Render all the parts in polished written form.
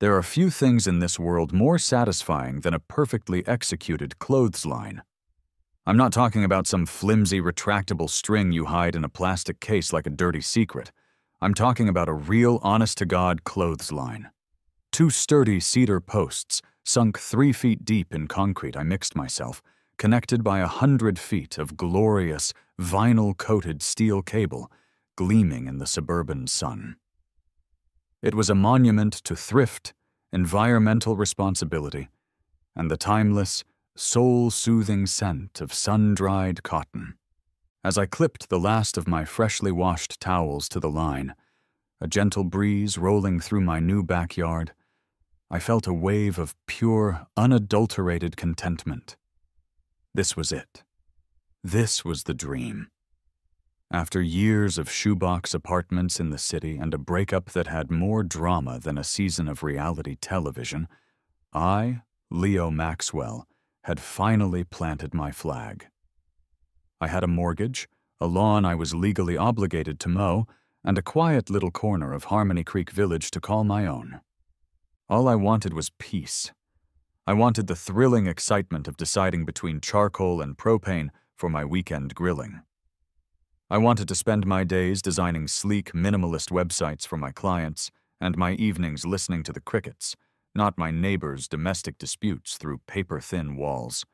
There are few things in this world more satisfying than a perfectly executed clothesline. I'm not talking about some flimsy, retractable string you hide in a plastic case like a dirty secret. I'm talking about a real, honest-to-God clothesline. 2 sturdy cedar posts, sunk 3 feet deep in concrete I mixed myself, connected by 100 feet of glorious, vinyl-coated steel cable, gleaming in the suburban sun. It was a monument to thrift, environmental responsibility, and the timeless, soul-soothing scent of sun-dried cotton. As I clipped the last of my freshly washed towels to the line, a gentle breeze rolling through my new backyard, I felt a wave of pure, unadulterated contentment. This was it. This was the dream. After years of shoebox apartments in the city and a breakup that had more drama than a season of reality television, I, Leo Maxwell, had finally planted my flag. I had a mortgage, a lawn I was legally obligated to mow, and a quiet little corner of Harmony Creek Village to call my own. All I wanted was peace. I wanted the thrilling excitement of deciding between charcoal and propane for my weekend grilling. I wanted to spend my days designing sleek, minimalist websites for my clients and my evenings listening to the crickets, not my neighbors' domestic disputes through paper-thin walls.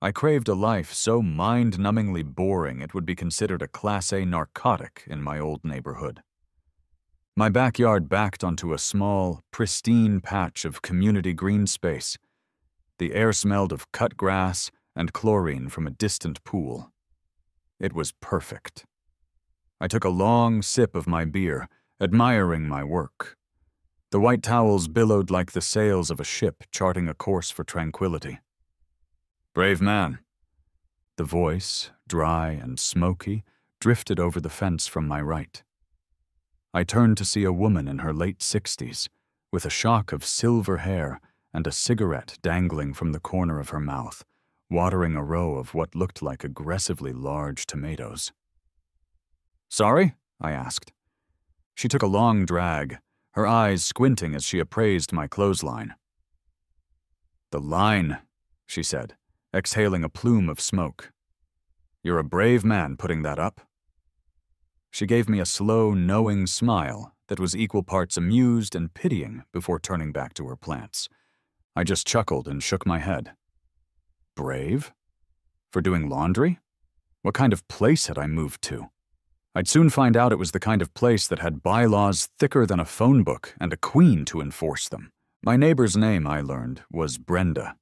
I craved a life so mind-numbingly boring it would be considered a Class A narcotic in my old neighborhood. My backyard backed onto a small, pristine patch of community green space. The air smelled of cut grass and chlorine from a distant pool. It was perfect. I took a long sip of my beer, admiring my work. The white towels billowed like the sails of a ship charting a course for tranquility. "Brave man." The voice, dry and smoky, drifted over the fence from my right. I turned to see a woman in her late 60s, with a shock of silver hair and a cigarette dangling from the corner of her mouth, watering a row of what looked like aggressively large tomatoes. "Sorry?" I asked. She took a long drag, her eyes squinting as she appraised my clothesline. "The line," she said, exhaling a plume of smoke. "You're a brave man putting that up." She gave me a slow, knowing smile that was equal parts amused and pitying before turning back to her plants. I just chuckled and shook my head. Brave? For doing laundry? What kind of place had I moved to? I'd soon find out it was the kind of place that had bylaws thicker than a phone book and a queen to enforce them. My neighbor's name, I learned, was Brenda.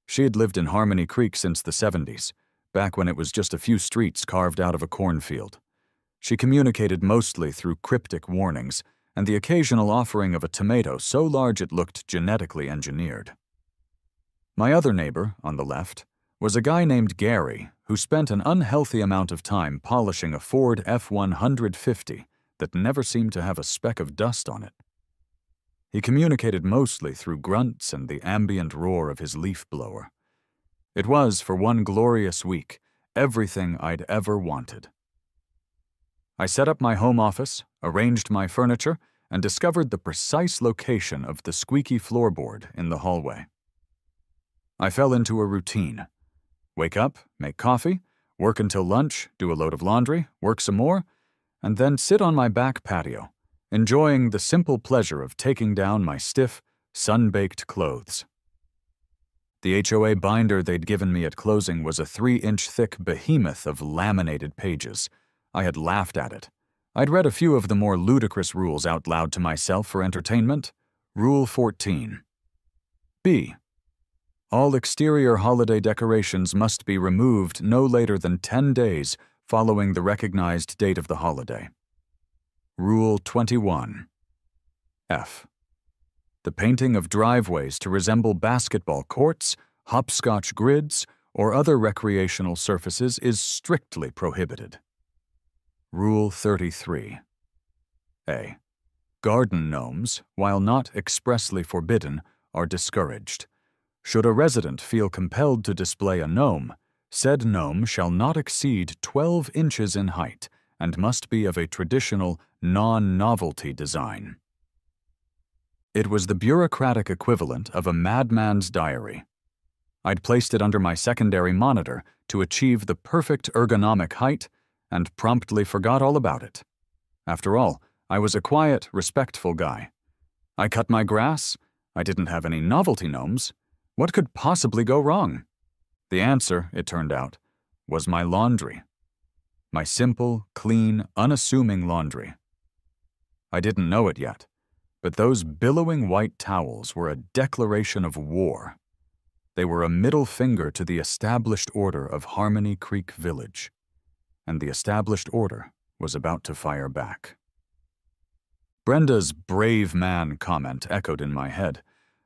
She had lived in Harmony Creek since the 70s, back when it was just a few streets carved out of a cornfield. She communicated mostly through cryptic warnings and the occasional offering of a tomato so large it looked genetically engineered. My other neighbor, on the left, was a guy named Gary who spent an unhealthy amount of time polishing a Ford F-150 that never seemed to have a speck of dust on it. He communicated mostly through grunts and the ambient roar of his leaf blower. It was, for one glorious week, everything I'd ever wanted. I set up my home office, arranged my furniture, and discovered the precise location of the squeaky floorboard in the hallway. I fell into a routine. Wake up, make coffee, work until lunch, do a load of laundry, work some more, and then sit on my back patio, enjoying the simple pleasure of taking down my stiff, sun-baked clothes. The HOA binder they'd given me at closing was a 3-inch thick behemoth of laminated pages. I had laughed at it. I'd read a few of the more ludicrous rules out loud to myself for entertainment. Rule 14. B. All exterior holiday decorations must be removed no later than 10 days following the recognized date of the holiday. Rule 21. F. The painting of driveways to resemble basketball courts, hopscotch grids, or other recreational surfaces is strictly prohibited. Rule 33. A. Garden gnomes, while not expressly forbidden, are discouraged. Should a resident feel compelled to display a gnome, said gnome shall not exceed 12 inches in height and must be of a traditional, non-novelty design. It was the bureaucratic equivalent of a madman's diary. I'd placed it under my secondary monitor to achieve the perfect ergonomic height and promptly forgot all about it. After all, I was a quiet, respectful guy. I cut my grass. I didn't have any novelty gnomes. What could possibly go wrong? The answer, it turned out, was my laundry. My simple, clean, unassuming laundry. I didn't know it yet, but those billowing white towels were a declaration of war. They were a middle finger to the established order of Harmony Creek Village, and the established order was about to fire back. Brenda's "brave man" comment echoed in my head,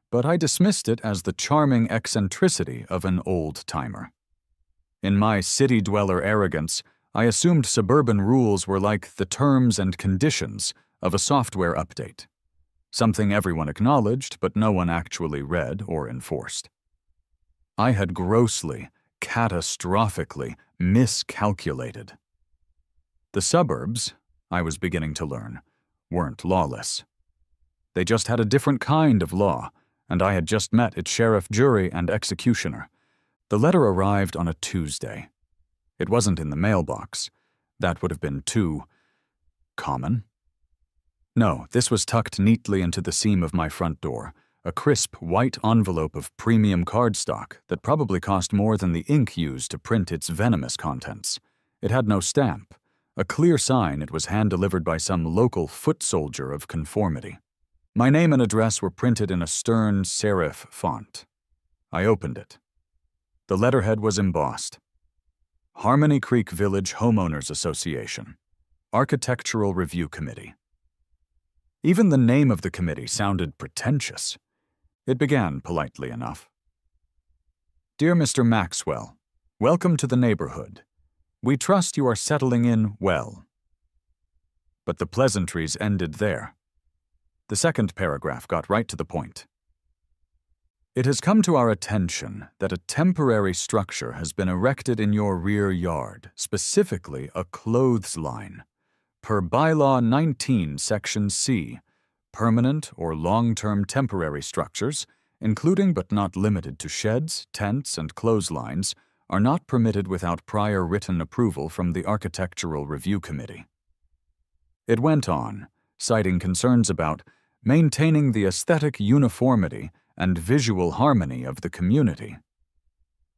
but I dismissed it as the charming eccentricity of an old-timer. In my city-dweller arrogance, I assumed suburban rules were like the terms and conditions of a software update, something everyone acknowledged but no one actually read or enforced. I had grossly, catastrophically miscalculated. The suburbs, I was beginning to learn, weren't lawless. They just had a different kind of law, and I had just met its sheriff, jury, and executioner. The letter arrived on a Tuesday. It wasn't in the mailbox. That would have been too common. No, this was tucked neatly into the seam of my front door, a crisp white envelope of premium cardstock that probably cost more than the ink used to print its venomous contents. It had no stamp, a clear sign it was hand-delivered by some local foot soldier of conformity. My name and address were printed in a stern serif font. I opened it. The letterhead was embossed. Harmony Creek Village Homeowners Association, Architectural Review Committee. Even the name of the committee sounded pretentious. It began politely enough. Dear Mr. Maxwell, welcome to the neighborhood. We trust you are settling in well. But the pleasantries ended there. The second paragraph got right to the point. It has come to our attention that a temporary structure has been erected in your rear yard, specifically a clothesline. Per Bylaw 19, Section C, permanent or long-term temporary structures, including but not limited to sheds, tents, and clotheslines, are not permitted without prior written approval from the Architectural Review Committee. It went on, citing concerns about maintaining the aesthetic uniformity and visual harmony of the community.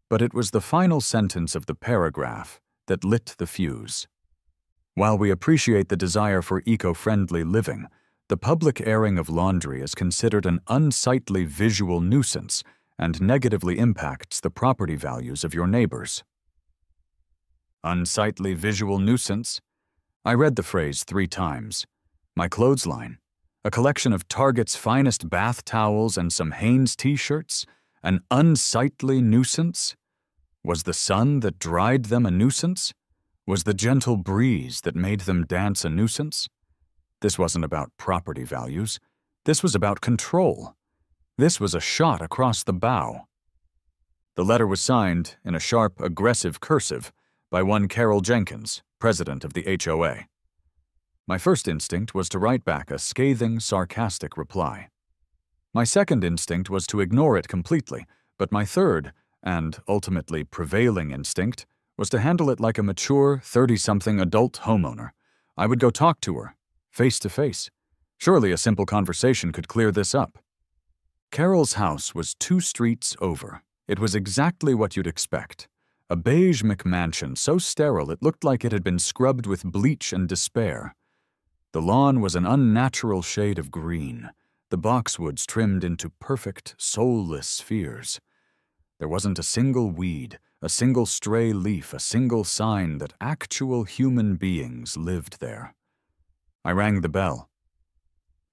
But it was the final sentence of the paragraph that lit the fuse. While we appreciate the desire for eco-friendly living, the public airing of laundry is considered an unsightly visual nuisance and negatively impacts the property values of your neighbors. Unsightly visual nuisance? I read the phrase 3 times. My clothesline, a collection of Target's finest bath towels and some Hanes t-shirts, an unsightly nuisance? Was the sun that dried them a nuisance? Was the gentle breeze that made them dance a nuisance? This wasn't about property values. This was about control. This was a shot across the bow. The letter was signed, in a sharp, aggressive cursive, by one Carol Jenkins, president of the HOA. My first instinct was to write back a scathing, sarcastic reply. My second instinct was to ignore it completely, but my third, and ultimately prevailing instinct, was to handle it like a mature, 30-something adult homeowner. I would go talk to her, face to face. Surely a simple conversation could clear this up. Carol's house was 2 streets over. It was exactly what you'd expect. A beige McMansion so sterile it looked like it had been scrubbed with bleach and despair. The lawn was an unnatural shade of green, the boxwoods trimmed into perfect, soulless spheres. There wasn't a single weed, a single stray leaf, a single sign that actual human beings lived there. I rang the bell.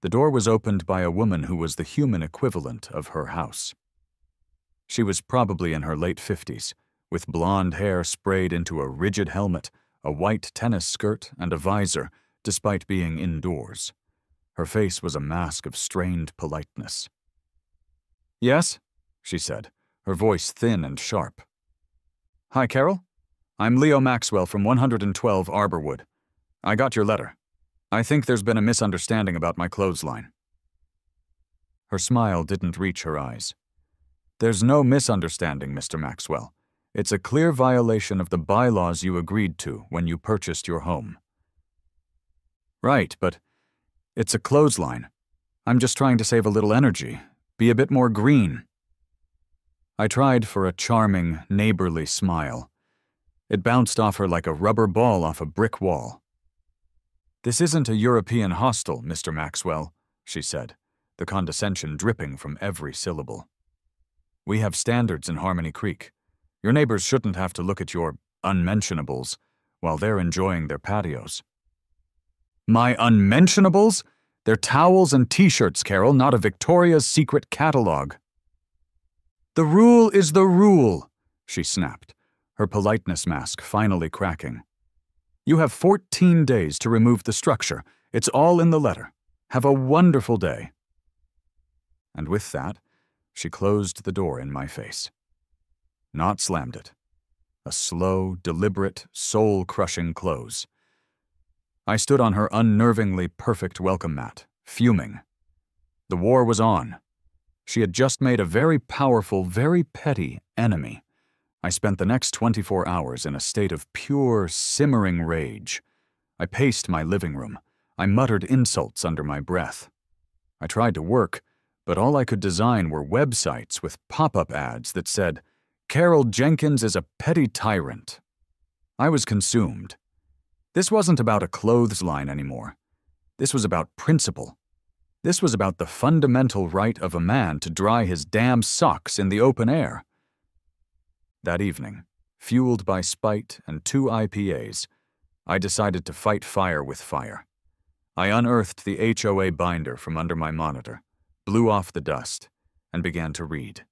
The door was opened by a woman who was the human equivalent of her house. She was probably in her late 50s, with blonde hair sprayed into a rigid helmet, a white tennis skirt, and a visor, despite being indoors. Her face was a mask of strained politeness. "Yes?" she said, her voice thin and sharp. "Hi, Carol. I'm Leo Maxwell from 112 Arborwood. I got your letter. I think there's been a misunderstanding about my clothesline." Her smile didn't reach her eyes. "There's no misunderstanding, Mr. Maxwell. It's a clear violation of the bylaws you agreed to when you purchased your home." "Right, but it's a clothesline. I'm just trying to save a little energy, be a bit more green." I tried for a charming, neighborly smile. It bounced off her like a rubber ball off a brick wall. "This isn't a European hostel, Mr. Maxwell," she said, the condescension dripping from every syllable. "We have standards in Harmony Creek. Your neighbors shouldn't have to look at your unmentionables while they're enjoying their patios." "My unmentionables? They're towels and t-shirts, Carol, not a Victoria's Secret catalog." "The rule is the rule," she snapped, her politeness mask finally cracking. "You have 14 days to remove the structure. It's all in the letter. Have a wonderful day." And with that, she closed the door in my face. Not slammed it. A slow, deliberate, soul-crushing close. I stood on her unnervingly perfect welcome mat, fuming. The war was on. She had just made a very powerful, very petty enemy. I spent the next 24 hours in a state of pure, simmering rage. I paced my living room. I muttered insults under my breath. I tried to work, but all I could design were websites with pop-up ads that said, "Carol Jenkins is a petty tyrant." I was consumed. This wasn't about a clothesline anymore. This was about principle. This was about the fundamental right of a man to dry his damn socks in the open air. That evening, fueled by spite and 2 IPAs, I decided to fight fire with fire. I unearthed the HOA binder from under my monitor, blew off the dust, and began to read.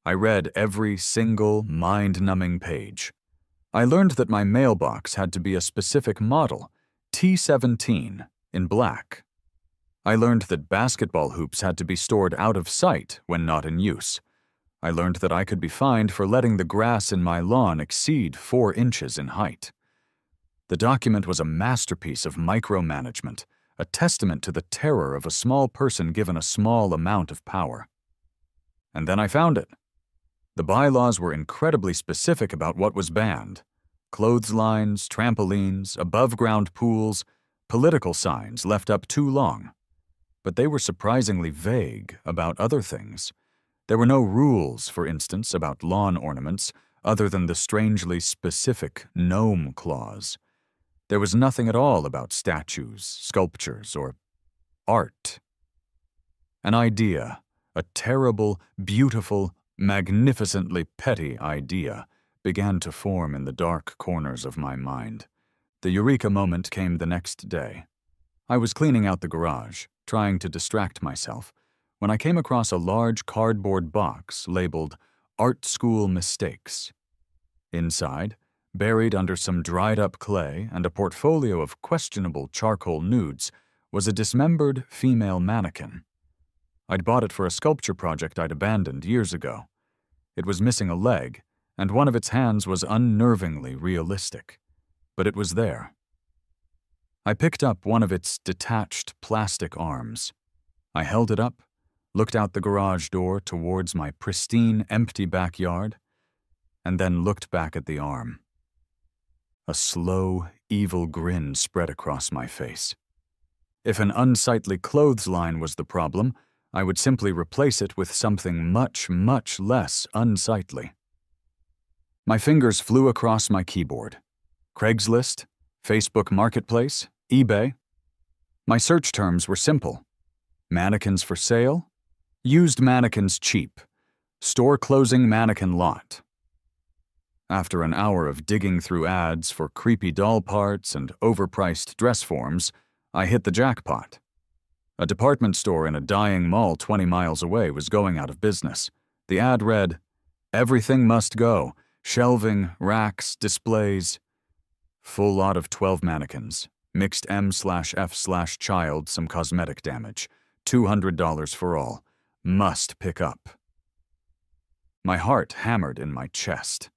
I read every single mind-numbing page. I learned that my mailbox had to be a specific model, T17, in black. I learned that basketball hoops had to be stored out of sight when not in use. I learned that I could be fined for letting the grass in my lawn exceed 4 inches in height. The document was a masterpiece of micromanagement, a testament to the terror of a small person given a small amount of power. And then I found it. The bylaws were incredibly specific about what was banned. Clotheslines, trampolines, above-ground pools, political signs left up too long. But they were surprisingly vague about other things. There were no rules, for instance, about lawn ornaments, other than the strangely specific gnome clause. There was nothing at all about statues, sculptures, or art. An idea, a terrible, beautiful, magnificently petty idea, began to form in the dark corners of my mind. The eureka moment came the next day. I was cleaning out the garage, trying to distract myself, when I came across a large cardboard box labeled "Art School Mistakes." Inside, buried under some dried-up clay and a portfolio of questionable charcoal nudes, was a dismembered female mannequin. I'd bought it for a sculpture project I'd abandoned years ago. It was missing a leg, and one of its hands was unnervingly realistic. But it was there. I picked up one of its detached plastic arms. I held it up, looked out the garage door towards my pristine, empty backyard, and then looked back at the arm. A slow, evil grin spread across my face. If an unsightly clothesline was the problem, I would simply replace it with something much, much less unsightly. My fingers flew across my keyboard. Craigslist, Facebook Marketplace, eBay. My search terms were simple. Mannequins for sale, used mannequins cheap, store closing mannequin lot. After an hour of digging through ads for creepy doll parts and overpriced dress forms, I hit the jackpot. A department store in a dying mall 20 miles away was going out of business. The ad read, "Everything must go. Shelving, racks, displays." Full lot of 12 mannequins. Mixed M/F/child some cosmetic damage. $200 for all. Must pick up. My heart hammered in my chest.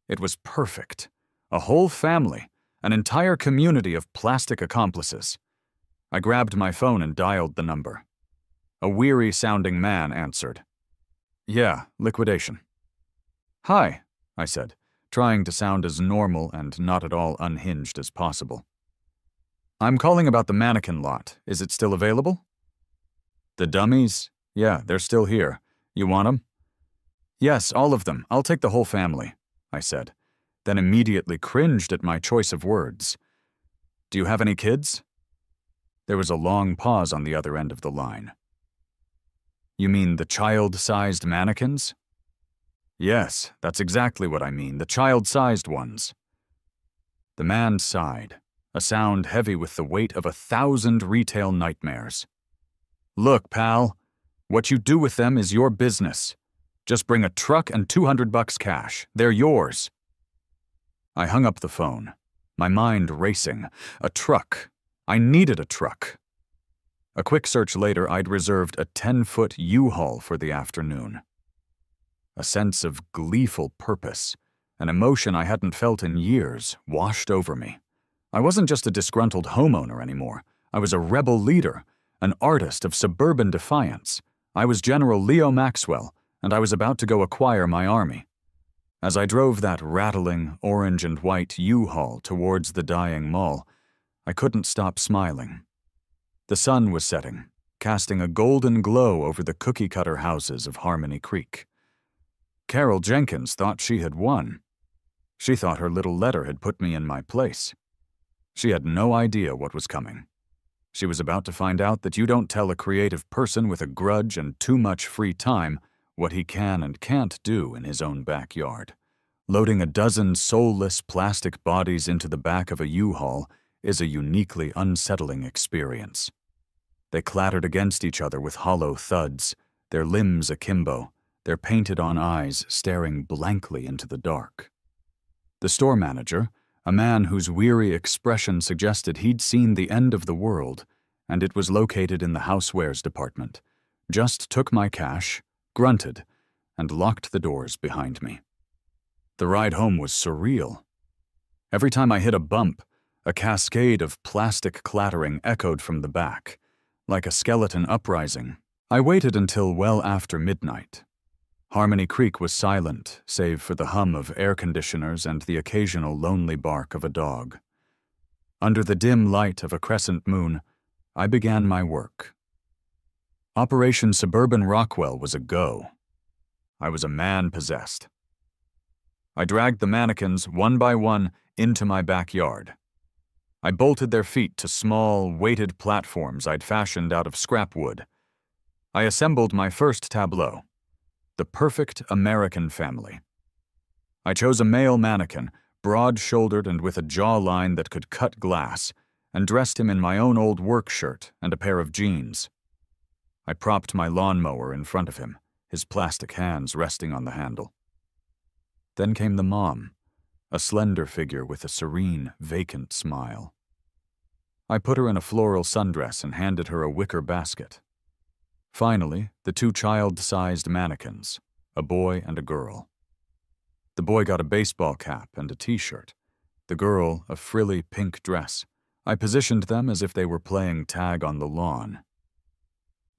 It was perfect. A whole family. An entire community of plastic accomplices. I grabbed my phone and dialed the number. A weary-sounding man answered. "Yeah, liquidation." "Hi," I said, trying to sound as normal and not at all unhinged as possible. "I'm calling about the mannequin lot. Is it still available?" "The dummies? Yeah, they're still here. You want them?" "Yes, all of them. I'll take the whole family," I said, then immediately cringed at my choice of words. "Do you have any kids?" There was a long pause on the other end of the line. "You mean the child-sized mannequins?" "Yes, that's exactly what I mean, the child-sized ones." The man sighed, a sound heavy with the weight of 1,000 retail nightmares. "Look, pal, what you do with them is your business. Just bring a truck and $200 cash. They're yours." I hung up the phone, my mind racing. A truck. I needed a truck. A quick search later, I'd reserved a 10-foot U-Haul for the afternoon. A sense of gleeful purpose, an emotion I hadn't felt in years, washed over me. I wasn't just a disgruntled homeowner anymore. I was a rebel leader, an artist of suburban defiance. I was General Leo Maxwell, and I was about to go acquire my army. As I drove that rattling, orange and white U-Haul towards the dying mall, I couldn't stop smiling. The sun was setting, casting a golden glow over the cookie-cutter houses of Harmony Creek. Carol Jenkins thought she had won. She thought her little letter had put me in my place. She had no idea what was coming. She was about to find out that you don't tell a creative person with a grudge and too much free time what he can and can't do in his own backyard. Loading a dozen soulless plastic bodies into the back of a U-Haul is a uniquely unsettling experience. They clattered against each other with hollow thuds, their limbs akimbo, their painted-on eyes staring blankly into the dark. The store manager, a man whose weary expression suggested he'd seen the end of the world, and it was located in the housewares department, just took my cash, grunted, and locked the doors behind me. The ride home was surreal. Every time I hit a bump, a cascade of plastic clattering echoed from the back. Like a skeleton uprising, I waited until well after midnight. Harmony Creek was silent, save for the hum of air conditioners and the occasional lonely bark of a dog. Under the dim light of a crescent moon, I began my work. Operation Suburban Rockwell was a go. I was a man possessed. I dragged the mannequins, one by one, into my backyard. I bolted their feet to small, weighted platforms I'd fashioned out of scrap wood. I assembled my first tableau, the perfect American family. I chose a male mannequin, broad-shouldered and with a jawline that could cut glass, and dressed him in my own old work shirt and a pair of jeans. I propped my lawnmower in front of him, his plastic hands resting on the handle. Then came the mom, a slender figure with a serene, vacant smile. I put her in a floral sundress and handed her a wicker basket. Finally, the two child-sized mannequins, a boy and a girl. The boy got a baseball cap and a t-shirt, the girl a frilly pink dress. I positioned them as if they were playing tag on the lawn.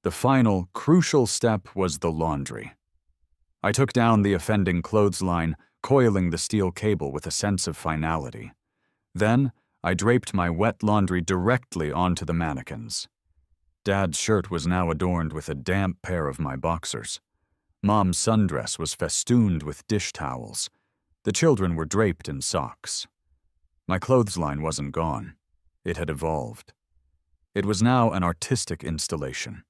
The final, crucial step was the laundry. I took down the offending clothesline, coiling the steel cable with a sense of finality. Then, I draped my wet laundry directly onto the mannequins. Dad's shirt was now adorned with a damp pair of my boxers. Mom's sundress was festooned with dish towels. The children were draped in socks. My clothesline wasn't gone. It had evolved. It was now an artistic installation,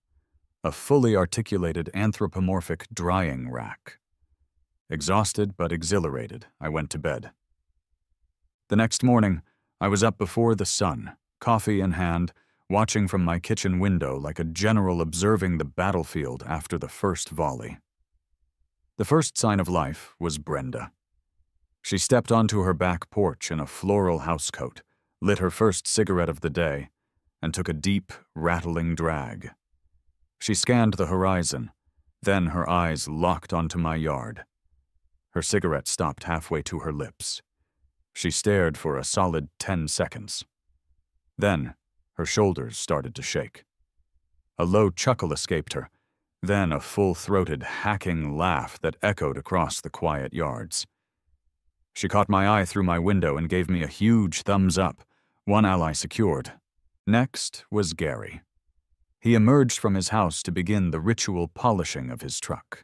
a fully articulated anthropomorphic drying rack. Exhausted but exhilarated, I went to bed. The next morning, I was up before the sun, coffee in hand, watching from my kitchen window like a general observing the battlefield after the first volley. The first sign of life was Brenda. She stepped onto her back porch in a floral housecoat, lit her first cigarette of the day, and took a deep, rattling drag. She scanned the horizon, then her eyes locked onto my yard. Her cigarette stopped halfway to her lips. She stared for a solid 10 seconds. Then, her shoulders started to shake. A low chuckle escaped her, then a full-throated, hacking laugh that echoed across the quiet yards. She caught my eye through my window and gave me a huge thumbs up, one ally secured. Next was Gary. He emerged from his house to begin the ritual polishing of his truck.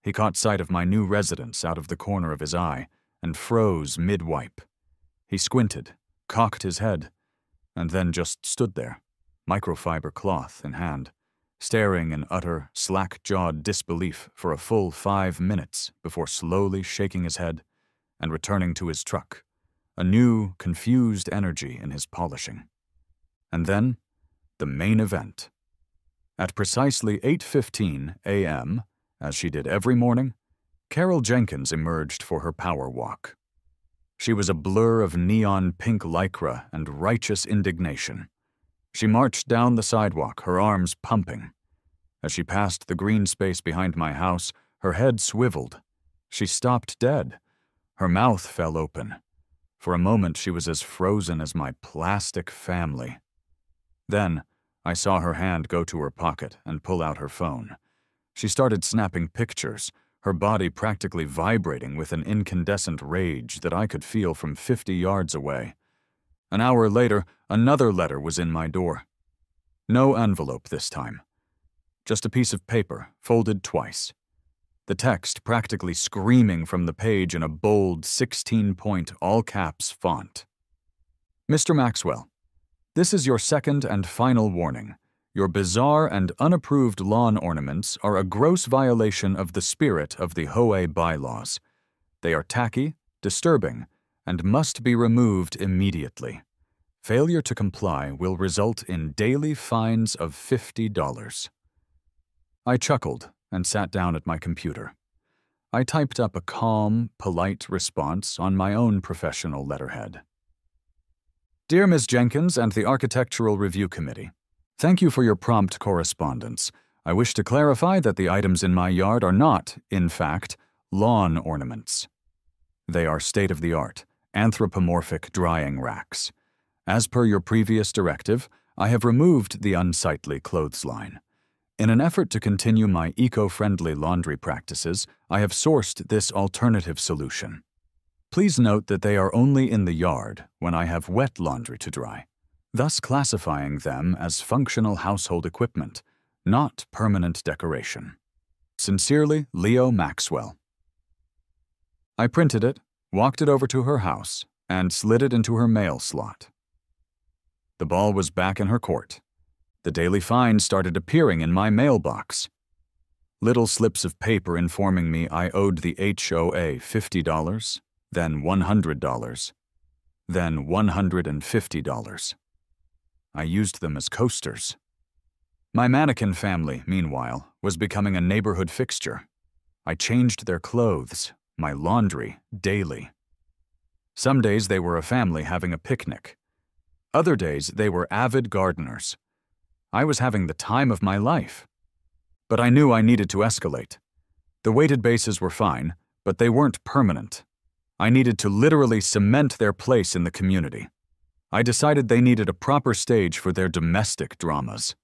He caught sight of my new residence out of the corner of his eye and froze mid-wipe. He squinted, cocked his head, and then just stood there, microfiber cloth in hand, staring in utter, slack-jawed disbelief for a full 5 minutes before slowly shaking his head and returning to his truck, a new, confused energy in his polishing. And then, the main event. At precisely 8:15 a.m., as she did every morning, Carol Jenkins emerged for her power walk. She was a blur of neon pink lycra and righteous indignation. She marched down the sidewalk, her arms pumping. As she passed the green space behind my house, her head swiveled. She stopped dead. Her mouth fell open. For a moment, she was as frozen as my plastic family. Then, I saw her hand go to her pocket and pull out her phone. She started snapping pictures, her body practically vibrating with an incandescent rage that I could feel from 50 yards away. An hour later, another letter was in my door. No envelope this time. Just a piece of paper, folded twice. The text practically screaming from the page in a bold 16-point all-caps font. Mr. Maxwell, this is your second and final warning. Your bizarre and unapproved lawn ornaments are a gross violation of the spirit of the HOA bylaws. They are tacky, disturbing, and must be removed immediately. Failure to comply will result in daily fines of $50. I chuckled and sat down at my computer. I typed up a calm, polite response on my own professional letterhead. Dear Ms. Jenkins and the Architectural Review Committee, thank you for your prompt correspondence. I wish to clarify that the items in my yard are not, in fact, lawn ornaments. They are state-of-the-art, anthropomorphic drying racks. As per your previous directive, I have removed the unsightly clothesline. In an effort to continue my eco-friendly laundry practices, I have sourced this alternative solution. Please note that they are only in the yard when I have wet laundry to dry, thus classifying them as functional household equipment, not permanent decoration. Sincerely, Leo Maxwell. I printed it, walked it over to her house, and slid it into her mail slot. The ball was back in her court. The daily fines started appearing in my mailbox. Little slips of paper informing me I owed the HOA $50, then $100, then $150. I used them as coasters. My mannequin family, meanwhile, was becoming a neighborhood fixture. I changed their clothes, my laundry, daily. Some days they were a family having a picnic. Other days they were avid gardeners. I was having the time of my life. But I knew I needed to escalate. The weighted bases were fine, but they weren't permanent. I needed to literally cement their place in the community. I decided they needed a proper stage for their domestic dramas.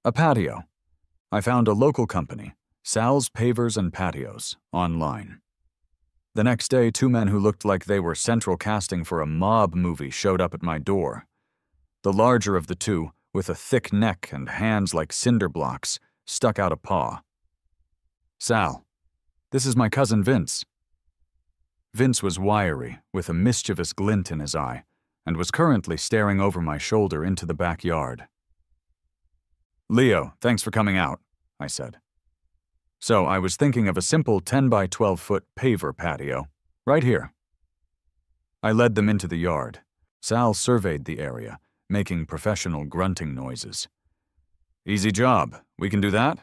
A patio. I found a local company, Sal's Pavers and Patios, online. The next day, 2 men who looked like they were central casting for a mob movie showed up at my door. The larger of the two, with a thick neck and hands like cinder blocks, stuck out a paw. Sal, this is my cousin Vince. Vince was wiry, with a mischievous glint in his eye, and was currently staring over my shoulder into the backyard. Leo, thanks for coming out, I said. So I was thinking of a simple 10 by 12 foot paver patio, right here. I led them into the yard. Sal surveyed the area, making professional grunting noises. Easy job. We can do that?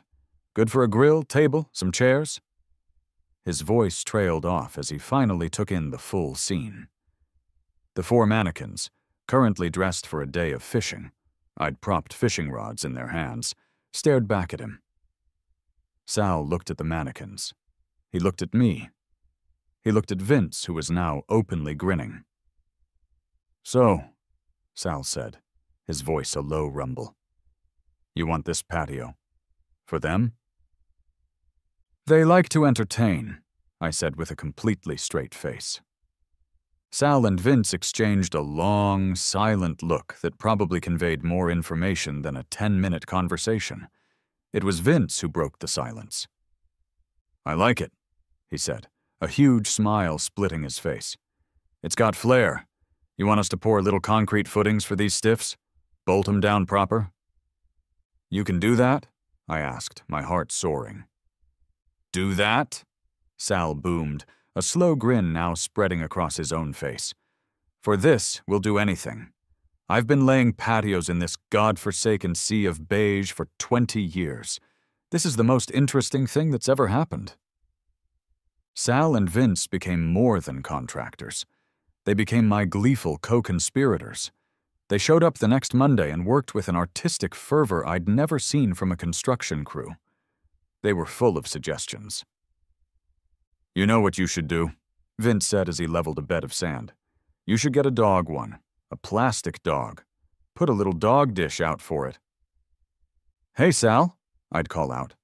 Good for a grill, table, some chairs? His voice trailed off as he finally took in the full scene. The 4 mannequins, currently dressed for a day of fishing, I'd propped fishing rods in their hands, stared back at him. Sal looked at the mannequins. He looked at me. He looked at Vince, who was now openly grinning. So, Sal said, his voice a low rumble. You want this patio. For them? They like to entertain, I said with a completely straight face. Sal and Vince exchanged a long, silent look that probably conveyed more information than a 10-minute conversation. It was Vince who broke the silence. I like it, he said, a huge smile splitting his face. It's got flair. You want us to pour little concrete footings for these stiffs? Bolt 'em down proper? You can do that? I asked, my heart soaring. Do that? Sal boomed, a slow grin now spreading across his own face. For this, we'll do anything. I've been laying patios in this godforsaken sea of beige for 20 years. This is the most interesting thing that's ever happened. Sal and Vince became more than contractors. They became my gleeful co-conspirators. They showed up the next Monday and worked with an artistic fervor I'd never seen from a construction crew. They were full of suggestions. You know what you should do, Vince said as he leveled a bed of sand. You should get a dog one, a plastic dog. Put a little dog dish out for it. Hey, Sal, I'd call out.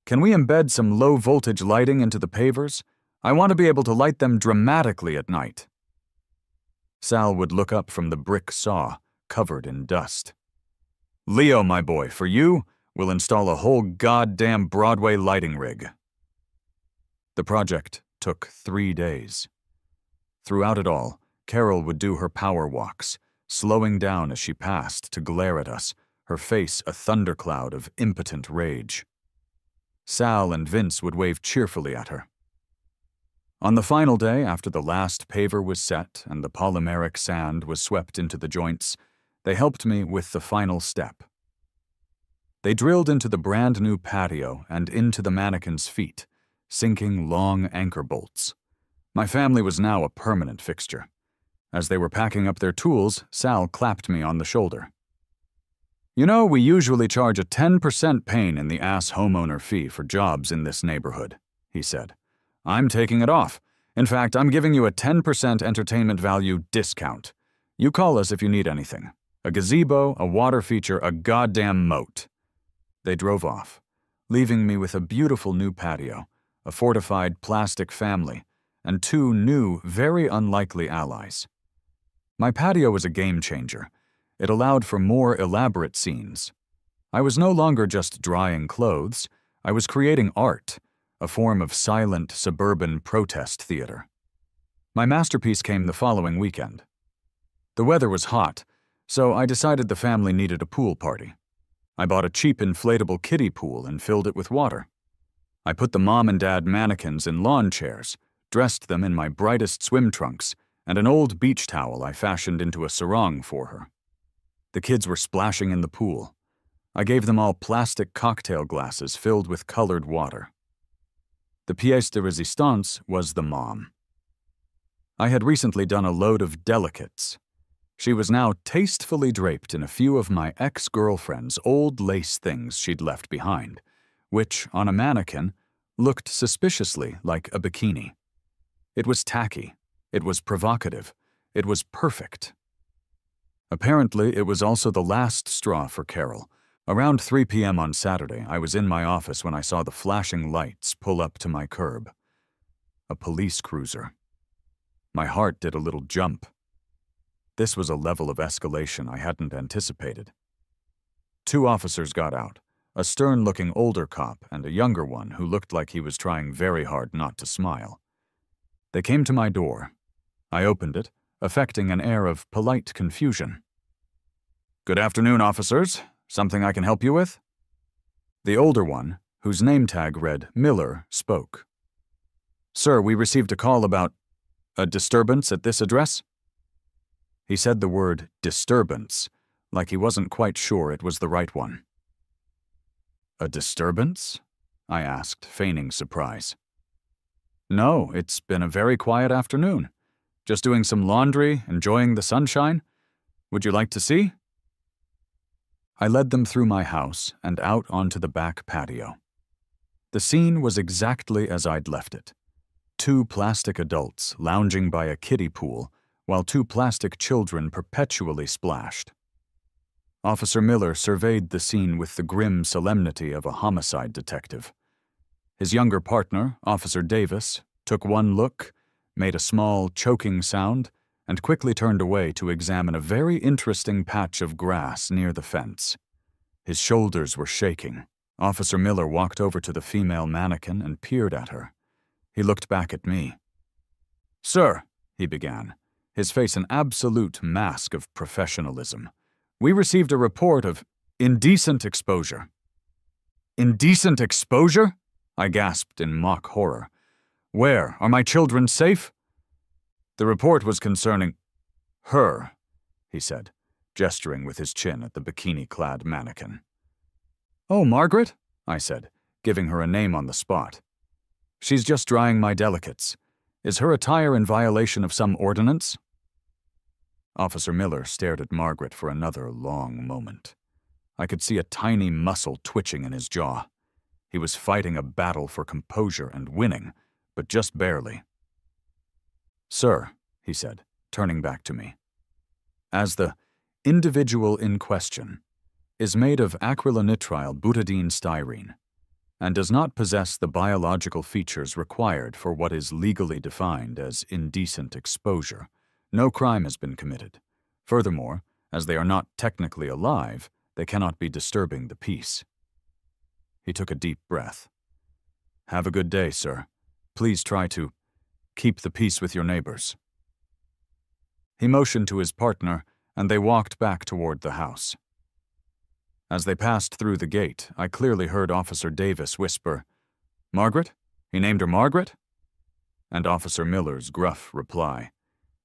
Can we embed some low-voltage lighting into the pavers? I want to be able to light them dramatically at night. Sal would look up from the brick saw, covered in dust. Leo, my boy, for you, we'll install a whole goddamn Broadway lighting rig. The project took 3 days. Throughout it all, Carol would do her power walks, slowing down as she passed to glare at us, her face a thundercloud of impotent rage. Sal and Vince would wave cheerfully at her. On the final day, after the last paver was set and the polymeric sand was swept into the joints, they helped me with the final step. They drilled into the brand-new patio and into the mannequins' feet, sinking long anchor bolts. My family was now a permanent fixture. As they were packing up their tools, Sal clapped me on the shoulder. You know, we usually charge a 10% pain-in-the-ass homeowner fee for jobs in this neighborhood, he said. I'm taking it off. In fact, I'm giving you a 10% entertainment value discount. You call us if you need anything. A gazebo, a water feature, a goddamn moat. They drove off, leaving me with a beautiful new patio, a fortified plastic family, and 2 new, very unlikely allies. My patio was a game-changer. It allowed for more elaborate scenes. I was no longer just drying clothes. I was creating art, a form of silent suburban protest theater. My masterpiece came the following weekend. The weather was hot, so I decided the family needed a pool party. I bought a cheap inflatable kiddie pool and filled it with water. I put the mom and dad mannequins in lawn chairs, dressed them in my brightest swim trunks, and an old beach towel I fashioned into a sarong for her. The kids were splashing in the pool. I gave them all plastic cocktail glasses filled with colored water. The pièce de résistance was the mom. I had recently done a load of delicates. She was now tastefully draped in a few of my ex-girlfriend's old lace things she'd left behind, which, on a mannequin, looked suspiciously like a bikini. It was tacky. It was provocative. It was perfect. Apparently, it was also the last straw for Carol. Around 3 p.m. on Saturday, I was in my office when I saw the flashing lights pull up to my curb. A police cruiser. My heart did a little jump. This was a level of escalation I hadn't anticipated. 2 officers got out, a stern-looking older cop and a younger one who looked like he was trying very hard not to smile. They came to my door. I opened it, affecting an air of polite confusion. Good afternoon, officers. Something I can help you with? The older one, whose name tag read Miller, spoke. Sir, we received a call about a disturbance at this address. He said the word disturbance, like he wasn't quite sure it was the right one. A disturbance? I asked, feigning surprise. No, it's been a very quiet afternoon. Just doing some laundry, enjoying the sunshine. Would you like to see? I led them through my house and out onto the back patio. The scene was exactly as I'd left it. 2 plastic adults lounging by a kiddie pool, while 2 plastic children perpetually splashed. Officer Miller surveyed the scene with the grim solemnity of a homicide detective. His younger partner, Officer Davis, took one look, made a small, choking sound, and quickly turned away to examine a very interesting patch of grass near the fence. His shoulders were shaking. Officer Miller walked over to the female mannequin and peered at her. He looked back at me. "Sir," he began, his face an absolute mask of professionalism, "we received a report of indecent exposure." "Indecent exposure?" I gasped in mock horror. "Where? Are my children safe?" "The report was concerning her," he said, gesturing with his chin at the bikini-clad mannequin. "Oh, Margaret?" I said, giving her a name on the spot. "She's just drying my delicates. Is her attire in violation of some ordinance?" Officer Miller stared at Margaret for another long moment. I could see a tiny muscle twitching in his jaw. He was fighting a battle for composure and winning, but just barely. "Sir," he said, turning back to me, "as the individual in question is made of acrylonitrile butadiene styrene and does not possess the biological features required for what is legally defined as indecent exposure, no crime has been committed. Furthermore, as they are not technically alive, they cannot be disturbing the peace." He took a deep breath. "Have a good day, sir. Please try to keep the peace with your neighbors." He motioned to his partner, and they walked back toward the house. As they passed through the gate, I clearly heard Officer Davis whisper, "Margaret? He named her Margaret?" And Officer Miller's gruff reply,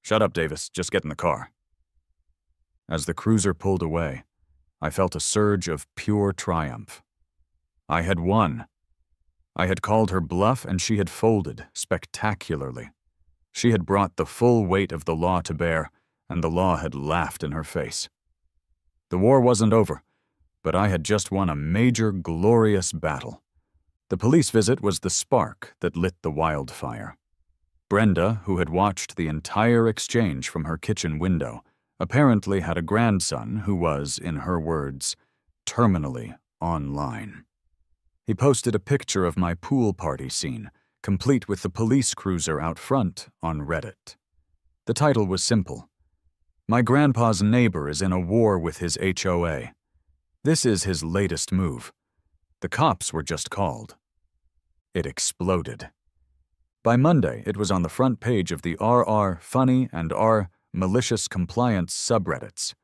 "Shut up, Davis. Just get in the car." As the cruiser pulled away, I felt a surge of pure triumph. I had won. I had called her bluff, and she had folded spectacularly. She had brought the full weight of the law to bear, and the law had laughed in her face. The war wasn't over, but I had just won a major, glorious battle. The police visit was the spark that lit the wildfire. Brenda, who had watched the entire exchange from her kitchen window, apparently had a grandson who was, in her words, terminally online. He posted a picture of my pool party scene, complete with the police cruiser out front, on Reddit. The title was simple. "My grandpa's neighbor is in a war with his HOA. This is his latest move. The cops were just called." It exploded. By Monday, it was on the front page of the RR Funny and R Malicious Compliance subreddits.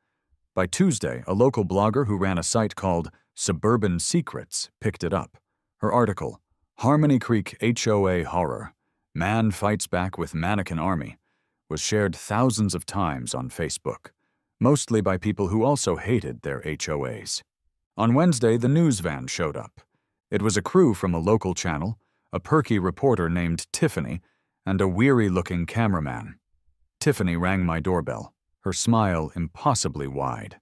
By Tuesday, a local blogger who ran a site called Suburban Secrets picked it up. Her article, "Harmony Creek HOA Horror. Man Fights Back with Mannequin Army," was shared thousands of times on Facebook, mostly by people who also hated their HOAs. On Wednesday, the news van showed up. It was a crew from a local channel, a perky reporter named Tiffany, and a weary-looking cameraman. Tiffany rang my doorbell, her smile impossibly wide.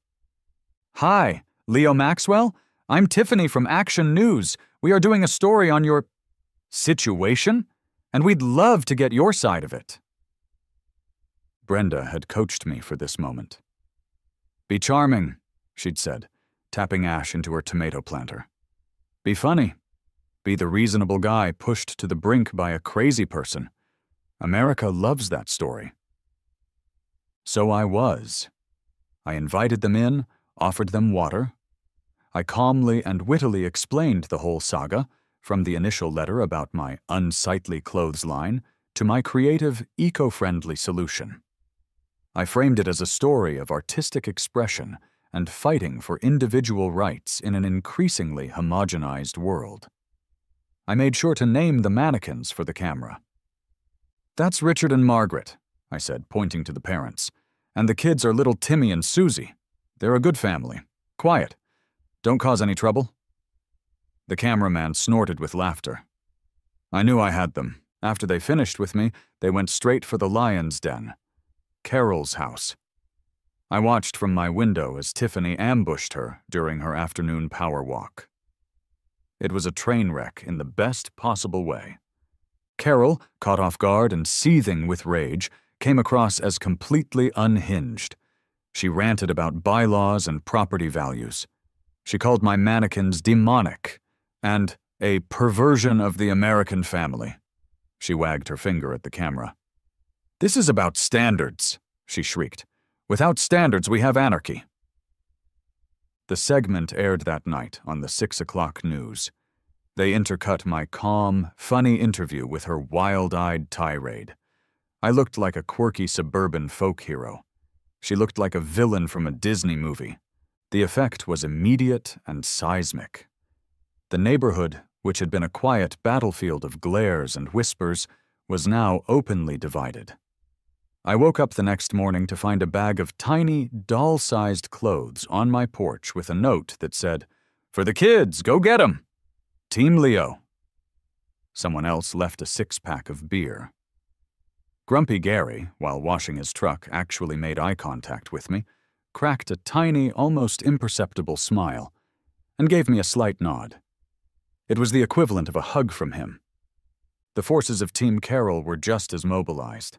"Hi, Leo Maxwell? I'm Tiffany from Action News. We are doing a story on your situation, and we'd love to get your side of it." Brenda had coached me for this moment. "Be charming," she'd said, tapping ash into her tomato planter. "Be funny. Be the reasonable guy pushed to the brink by a crazy person. America loves that story." So I was. I invited them in, offered them water. I calmly and wittily explained the whole saga, from the initial letter about my unsightly clothesline to my creative, eco-friendly solution. I framed it as a story of artistic expression and fighting for individual rights in an increasingly homogenized world. I made sure to name the mannequins for the camera. "That's Richard and Margaret," I said, pointing to the parents. "And the kids are little Timmy and Susie. They're a good family. Quiet. Don't cause any trouble." The cameraman snorted with laughter. I knew I had them. After they finished with me, they went straight for the lion's den. Carol's house. I watched from my window as Tiffany ambushed her during her afternoon power walk. It was a train wreck in the best possible way. Carol, caught off guard and seething with rage, came across as completely unhinged. She ranted about bylaws and property values. She called my mannequins demonic and a perversion of the American family. She wagged her finger at the camera. "This is about standards," she shrieked. "Without standards, we have anarchy." The segment aired that night on the 6 o'clock news. They intercut my calm, funny interview with her wild-eyed tirade. I looked like a quirky suburban folk hero. She looked like a villain from a Disney movie. The effect was immediate and seismic. The neighborhood, which had been a quiet battlefield of glares and whispers, was now openly divided. I woke up the next morning to find a bag of tiny, doll-sized clothes on my porch with a note that said, "For the kids, go get 'em! Team Leo." Someone else left a 6-pack of beer. Grumpy Gary, while washing his truck, actually made eye contact with me, cracked a tiny, almost imperceptible smile, and gave me a slight nod. It was the equivalent of a hug from him. The forces of Team Carol were just as mobilized.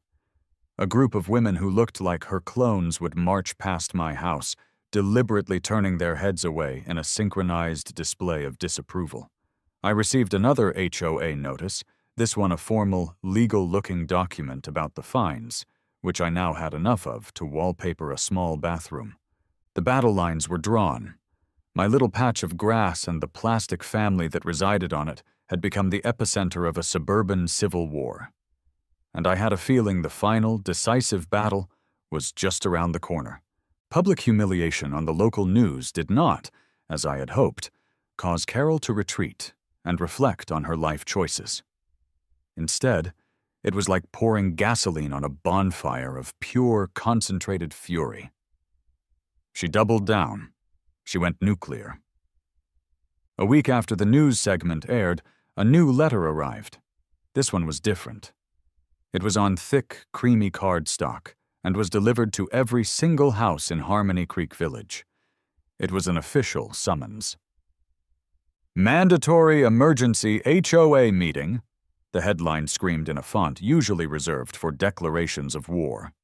A group of women who looked like her clones would march past my house, deliberately turning their heads away in a synchronized display of disapproval. I received another HOA notice, this one a formal, legal-looking document about the fines, which I now had enough of to wallpaper a small bathroom. The battle lines were drawn. My little patch of grass and the plastic family that resided on it had become the epicenter of a suburban civil war. And I had a feeling the final, decisive battle was just around the corner. Public humiliation on the local news did not, as I had hoped, cause Carol to retreat and reflect on her life choices. Instead, it was like pouring gasoline on a bonfire of pure, concentrated fury. She doubled down. She went nuclear. A week after the news segment aired, a new letter arrived. This one was different. It was on thick, creamy cardstock and was delivered to every single house in Harmony Creek Village. It was an official summons. "Mandatory emergency HOA meeting," the headline screamed in a font usually reserved for declarations of war.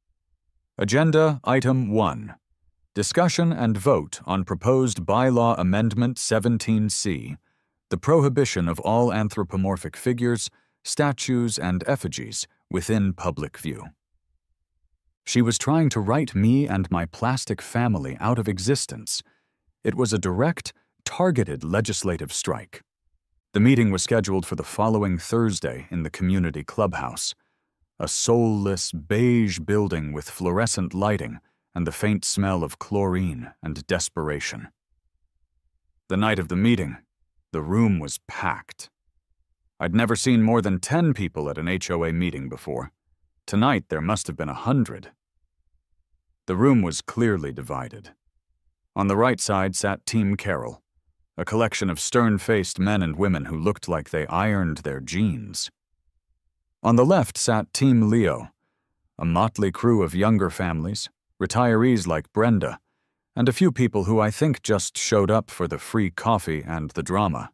Agenda Item 1. Discussion and vote on proposed Bylaw Amendment 17C, the prohibition of all anthropomorphic figures, statues, and effigies within public view. She was trying to write me and my plastic family out of existence. It was a direct, targeted legislative strike. The meeting was scheduled for the following Thursday in the community clubhouse, a soulless beige building with fluorescent lighting and the faint smell of chlorine and desperation. The night of the meeting, the room was packed. I'd never seen more than 10 people at an HOA meeting before. Tonight there must have been 100. The room was clearly divided. On the right side sat Team Carol, a collection of stern-faced men and women who looked like they ironed their jeans. On the left sat Team Leo, a motley crew of younger families, retirees like Brenda, and a few people who I think just showed up for the free coffee and the drama.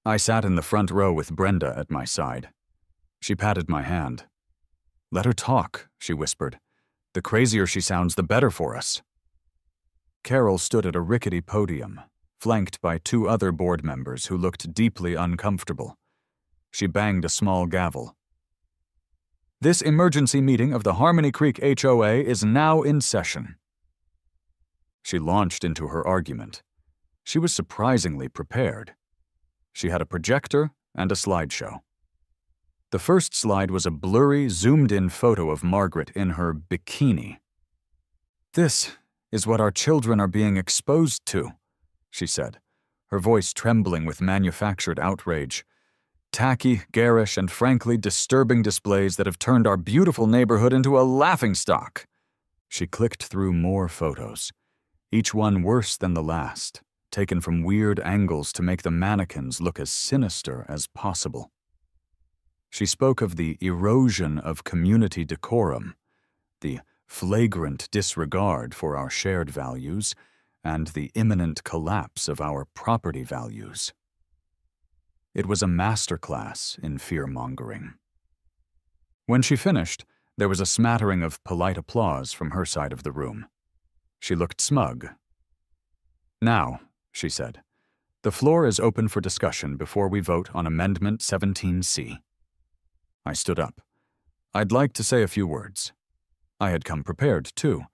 I sat in the front row with Brenda at my side. She patted my hand. "Let her talk," she whispered. "The crazier she sounds, the better for us." Carol stood at a rickety podium, flanked by 2 other board members who looked deeply uncomfortable. She banged a small gavel. "This emergency meeting of the Harmony Creek HOA is now in session." She launched into her argument. She was surprisingly prepared. She had a projector and a slideshow. The first slide was a blurry, zoomed-in photo of Margaret in her bikini. "This is what our children are being exposed to," she said, her voice trembling with manufactured outrage. "Tacky, garish, and frankly disturbing displays that have turned our beautiful neighborhood into a laughingstock." She clicked through more photos, each one worse than the last, taken from weird angles to make the mannequins look as sinister as possible. She spoke of the erosion of community decorum, the flagrant disregard for our shared values, and the imminent collapse of our property values. It was a masterclass in fear-mongering. When she finished, there was a smattering of polite applause from her side of the room. She looked smug. "Now," she said, "the floor is open for discussion before we vote on Amendment 17C. I stood up. "I'd like to say a few words." I had come prepared, too.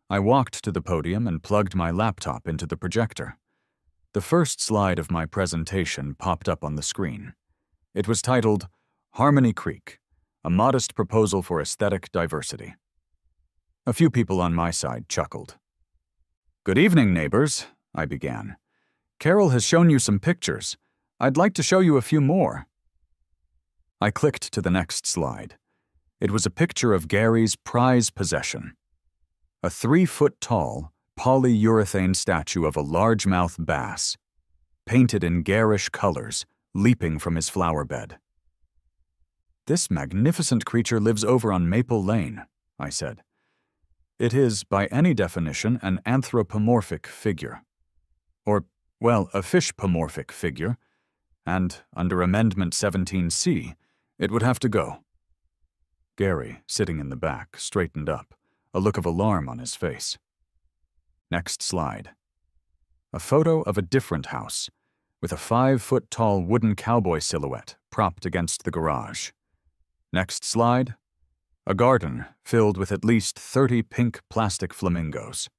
I walked to the podium and plugged my laptop into the projector. The first slide of my presentation popped up on the screen. It was titled, "Harmony Creek, a Modest Proposal for Aesthetic Diversity." A few people on my side chuckled. "Good evening, neighbors," I began. "Carol has shown you some pictures. I'd like to show you a few more." I clicked to the next slide. It was a picture of Gary's prize possession. A 3-foot-tall, polyurethane statue of a largemouth bass, painted in garish colors, leaping from his flower bed. "This magnificent creature lives over on Maple Lane," I said. "It is, by any definition, an anthropomorphic figure. Or, well, a fish-pomorphic figure, and, under Amendment 17C, it would have to go." Gary, sitting in the back, straightened up, a look of alarm on his face. Next slide. A photo of a different house, with a 5-foot-tall wooden cowboy silhouette propped against the garage. Next slide. A garden filled with at least 30 pink plastic flamingos.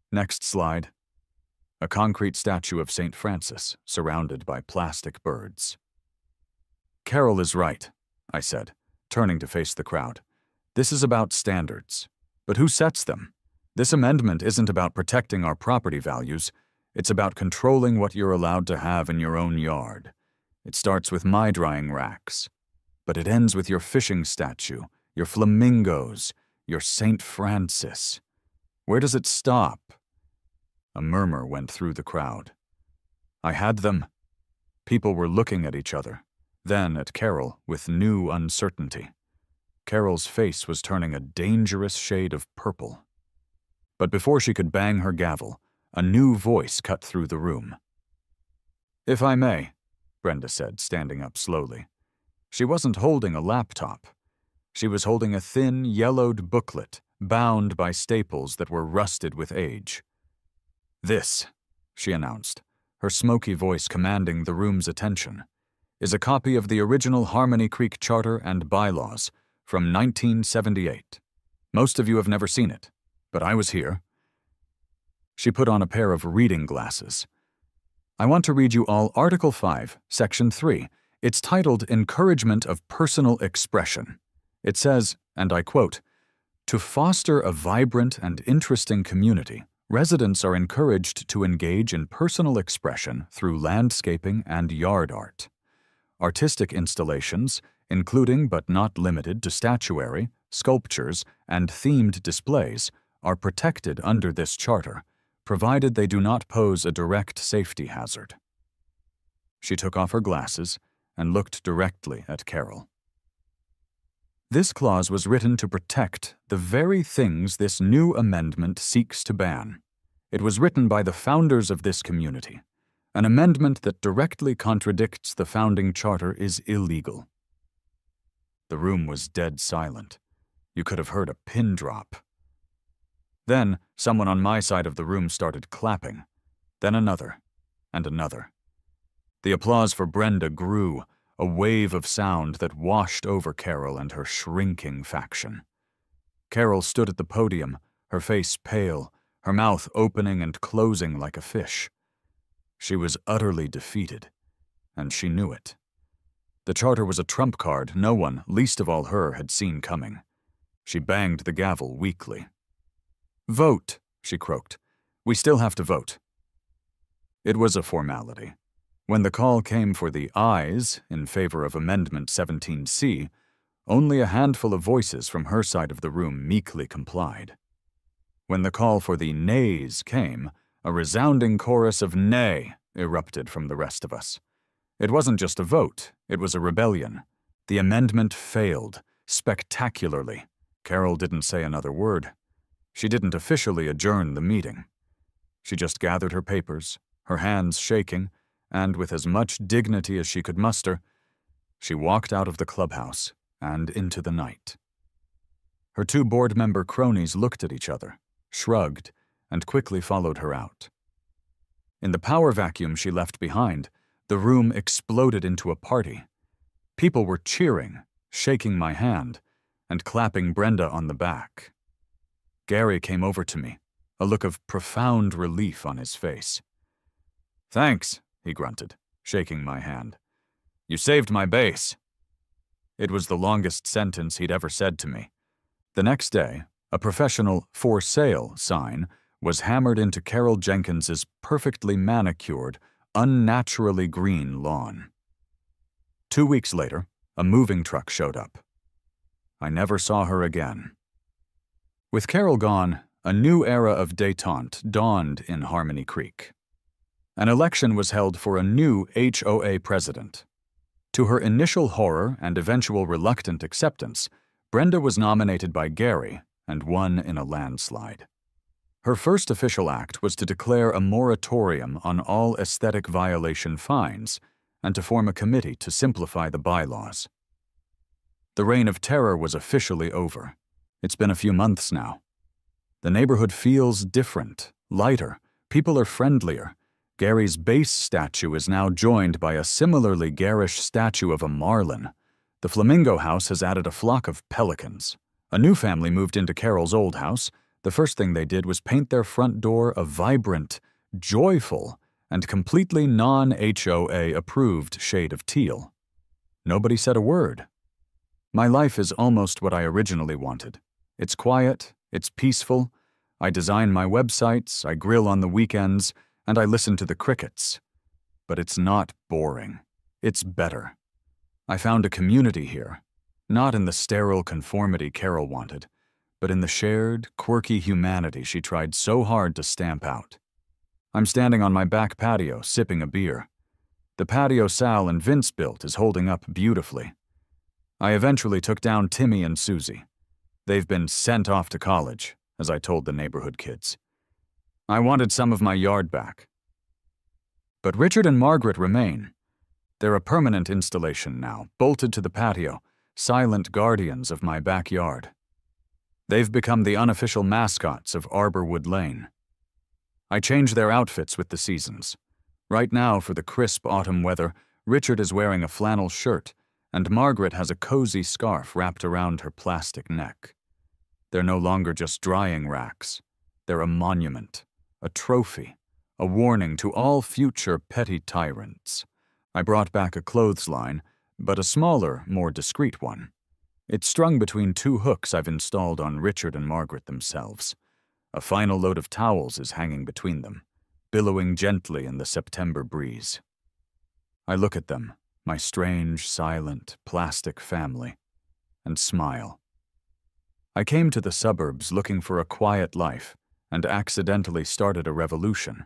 Next slide. A concrete statue of St. Francis, surrounded by plastic birds. "Carol is right," I said, turning to face the crowd. "This is about standards. But who sets them? This amendment isn't about protecting our property values. It's about controlling what you're allowed to have in your own yard. It starts with my drying racks. But it ends with your fishing statue, your flamingos, your St. Francis. Where does it stop?" A murmur went through the crowd. I had them. People were looking at each other, then at Carol with new uncertainty. Carol's face was turning a dangerous shade of purple. But before she could bang her gavel, a new voice cut through the room. "If I may," Brenda said, standing up slowly. She wasn't holding a laptop. She was holding a thin, yellowed booklet, bound by staples that were rusted with age. "This," she announced, her smoky voice commanding the room's attention, "is a copy of the original Harmony Creek Charter and Bylaws from 1978. Most of you have never seen it, but I was here." She put on a pair of reading glasses. "I want to read you all Article 5, Section 3. It's titled Encouragement of Personal Expression. It says, and I quote, 'To foster a vibrant and interesting community, residents are encouraged to engage in personal expression through landscaping and yard art. Artistic installations, including but not limited to statuary, sculptures, and themed displays, are protected under this charter, provided they do not pose a direct safety hazard." She took off her glasses and looked directly at Carol. "This clause was written to protect the very things this new amendment seeks to ban. It was written by the founders of this community. An amendment that directly contradicts the founding charter is illegal." The room was dead silent. You could have heard a pin drop. Then someone on my side of the room started clapping, then another, and another. The applause for Brenda grew, a wave of sound that washed over Carol and her shrinking faction. Carol stood at the podium, her face pale, her mouth opening and closing like a fish. She was utterly defeated, and she knew it. The charter was a trump card no one, least of all her, had seen coming. She banged the gavel weakly. "Vote," she croaked. "We still have to vote." It was a formality. When the call came for the ayes in favor of Amendment 17C, only a handful of voices from her side of the room meekly complied. When the call for the nays came, a resounding chorus of nay erupted from the rest of us. It wasn't just a vote, it was a rebellion. The amendment failed, spectacularly. Carol didn't say another word. She didn't officially adjourn the meeting. She just gathered her papers, her hands shaking, and with as much dignity as she could muster, she walked out of the clubhouse and into the night. Her two board member cronies looked at each other, shrugged, and quickly followed her out. In the power vacuum she left behind, the room exploded into a party. People were cheering, shaking my hand, and clapping Brenda on the back. Gary came over to me, a look of profound relief on his face. "Thanks," he grunted, shaking my hand. "You saved my base." It was the longest sentence he'd ever said to me. The next day, a professional "for sale" sign was hammered into Carol Jenkins's perfectly manicured, unnaturally green lawn. 2 weeks later, a moving truck showed up. I never saw her again. With Carol gone, a new era of détente dawned in Harmony Creek. An election was held for a new HOA president. To her initial horror and eventual reluctant acceptance, Brenda was nominated by Gary and won in a landslide. Her first official act was to declare a moratorium on all aesthetic violation fines and to form a committee to simplify the bylaws. The reign of terror was officially over. It's been a few months now. The neighborhood feels different, lighter. People are friendlier. Gary's base statue is now joined by a similarly garish statue of a marlin. The Flamingo House has added a flock of pelicans. A new family moved into Carol's old house. The first thing they did was paint their front door a vibrant, joyful, and completely non-HOA approved shade of teal. Nobody said a word. My life is almost what I originally wanted. It's quiet, it's peaceful. I design my websites, I grill on the weekends, and I listen to the crickets. But it's not boring. It's better. I found a community here, not in the sterile conformity Carol wanted, but in the shared, quirky humanity she tried so hard to stamp out. I'm standing on my back patio, sipping a beer. The patio Sal and Vince built is holding up beautifully. I eventually took down Timmy and Susie. They've been sent off to college, as I told the neighborhood kids. I wanted some of my yard back. But Richard and Margaret remain. They're a permanent installation now, bolted to the patio, silent guardians of my backyard. They've become the unofficial mascots of Arborwood Lane. I change their outfits with the seasons. Right now, for the crisp autumn weather, Richard is wearing a flannel shirt, and Margaret has a cozy scarf wrapped around her plastic neck. They're no longer just drying racks. They're a monument, a trophy, a warning to all future petty tyrants. I brought back a clothesline, but a smaller, more discreet one. It's strung between 2 hooks I've installed on Richard and Margaret themselves. A final load of towels is hanging between them, billowing gently in the September breeze. I look at them, my strange, silent, plastic family, and smile. I came to the suburbs looking for a quiet life and accidentally started a revolution.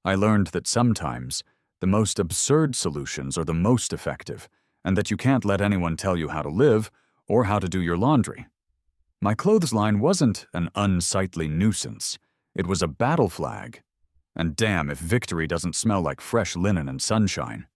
I learned that sometimes the most absurd solutions are the most effective, and that you can't let anyone tell you how to live or how to do your laundry. My clothesline wasn't an unsightly nuisance. It was a battle flag. And damn if victory doesn't smell like fresh linen and sunshine.